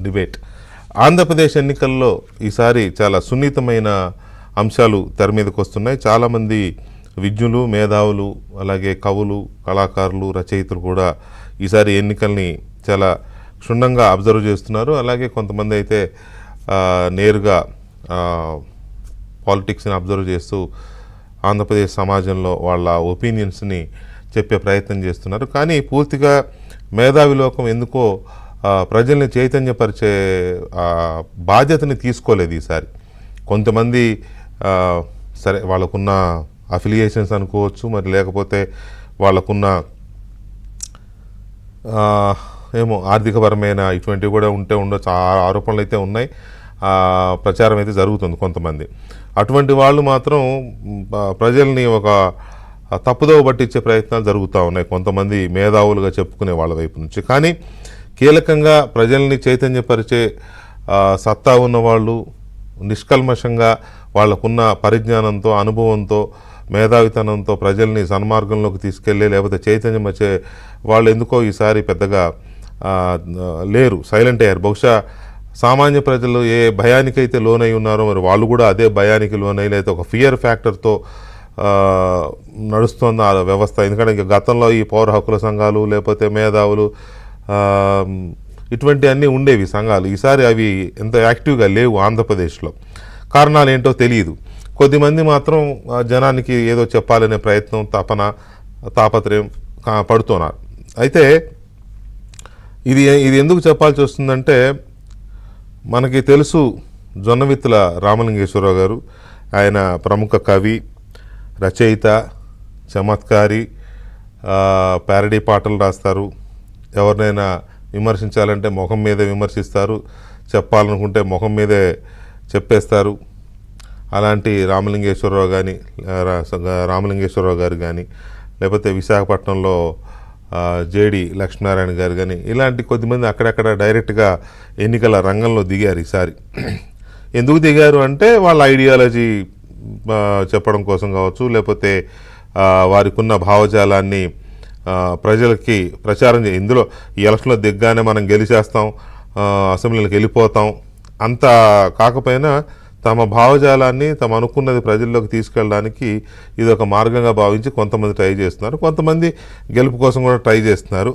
Debate. Andhra Pradesh ఎన్నికల్లో ఈసారి చాలా సున్నితమైన అంశాలు తెర మీదకి వస్తున్నాయి. చాలామంది విజ్ఞులు, మేధావులు, అలాగే కవులు, కళాకారులు, రచయితలు కూడా ఈసారి ఎన్నికల్ని చాలా క్షుణ్ణంగా అబ్జర్వ్ చేస్తున్నారు. అలాగే కొంతమంది అయితే నేరుగా పాలిటిక్స్ని అబ్జర్వ్ చేస్తూ ఆంధ్రప్రదేశ్ సమాజంలో వాళ్ళ ఒపీనియన్స్ని చెప్పే ప్రయత్నం చేస్తున్నారు. కానీ పూర్తిగా మేధావి లోకం ఎందుకో ప్రజల్ని చైతన్యపరిచే బాధ్యతని తీసుకోలేదు ఈసారి. కొంతమంది సరే వాళ్ళకున్న అఫిలియేషన్స్ అనుకోవచ్చు, మరి లేకపోతే వాళ్ళకున్న ఏమో ఆర్థికపరమైన ఇటువంటివి కూడా ఉండొచ్చు, ఆరోపణలు అయితే ఉన్నాయి, ప్రచారం అయితే జరుగుతుంది కొంతమంది. అటువంటి వాళ్ళు మాత్రం ప్రజల్ని ఒక తప్పుదోవ పట్టించే ప్రయత్నాలు జరుగుతూ ఉన్నాయి కొంతమంది మేధావులుగా చెప్పుకునే వాళ్ళ వైపు నుంచి. కానీ కీలకంగా ప్రజల్ని చైతన్యపరిచే సత్తా ఉన్నవాళ్ళు, నిష్కల్మషంగా వాళ్ళకున్న పరిజ్ఞానంతో, అనుభవంతో, మేధావితనంతో ప్రజల్ని సన్మార్గంలోకి తీసుకెళ్ళి లేకపోతే చైతన్యం వచ్చే వాళ్ళు ఎందుకో ఈసారి పెద్దగా లేరు, సైలెంట్ అయ్యారు. బహుశా సామాన్య ప్రజలు ఏ భయానికైతే లోనై ఉన్నారో మరి వాళ్ళు కూడా అదే భయానికి లోనై, లేకపోతే ఒక ఫియర్ ఫ్యాక్టర్తో నడుస్తోంది ఆ వ్యవస్థ. ఎందుకంటే గతంలో ఈ పౌర హక్కుల సంఘాలు లేకపోతే మేధావులు ఇటువంటి అన్నీ ఉండేవి సంఘాలు. ఈసారి అవి ఎంత యాక్టివ్గా లేవు ఆంధ్రప్రదేశ్లో. కారణాలు ఏంటో తెలియదు. కొద్దిమంది మాత్రం జనానికి ఏదో చెప్పాలనే ప్రయత్నం, తాపత్రయం పడుతున్నారు. అయితే ఇది ఎందుకు చెప్పాల్సి వస్తుందంటే, మనకి తెలుసు జొన్నవిత్తుల రామలింగేశ్వరరావు గారు. ఆయన ప్రముఖ కవి, రచయిత, చమత్కారి, ప్యారడీ పాటలు రాస్తారు. ఎవరినైనా విమర్శించాలంటే ముఖం మీదే విమర్శిస్తారు, చెప్పాలనుకుంటే ముఖం మీదే చెప్పేస్తారు. అలాంటి రామలింగేశ్వరరావు గారు కానీ లేకపోతే విశాఖపట్నంలో జేడి లక్ష్మీనారాయణ గారు కానీ ఇలాంటి కొద్దిమంది అక్కడక్కడ డైరెక్ట్గా ఎన్నికల రంగంలో దిగారు ఈసారి. ఎందుకు దిగారు అంటే వాళ్ళ ఐడియాలజీ చెప్పడం కోసం కావచ్చు, లేకపోతే వారికి ఉన్న భావజాలాన్ని ప్రజలకి ప్రచారం ఇందులో ఈ ఎలక్షన్లో దిగ్గానే మనం గెలిచేస్తాం, అసెంబ్లీలకు వెళ్ళిపోతాం అంత కాకపోయినా తమ భావజాలాన్ని తమ అనుకున్నది ప్రజల్లోకి తీసుకెళ్ళడానికి ఇది ఒక మార్గంగా భావించి కొంతమంది ట్రై చేస్తున్నారు. కొంతమంది గెలుపు కోసం కూడా ట్రై చేస్తున్నారు.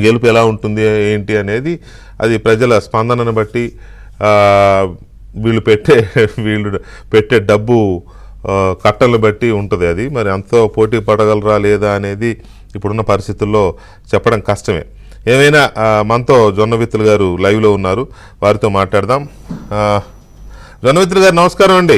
గెలుపు ఎలా ఉంటుంది ఏంటి అనేది అది ప్రజల స్పందనను బట్టి, వీళ్ళు పెట్టే డబ్బు కట్టలను బట్టి ఉంటుంది. అది మరి అంత పోటీ పడగలరా లేదా అనేది ఇప్పుడున్న పరిస్థితుల్లో చెప్పడం కష్టమే. ఏమైనా మనతో జొన్నవిత్తులు గారు లైవ్లో ఉన్నారు, వారితో మాట్లాడదాం. జొన్నవిత్తులు గారు నమస్కారం అండి.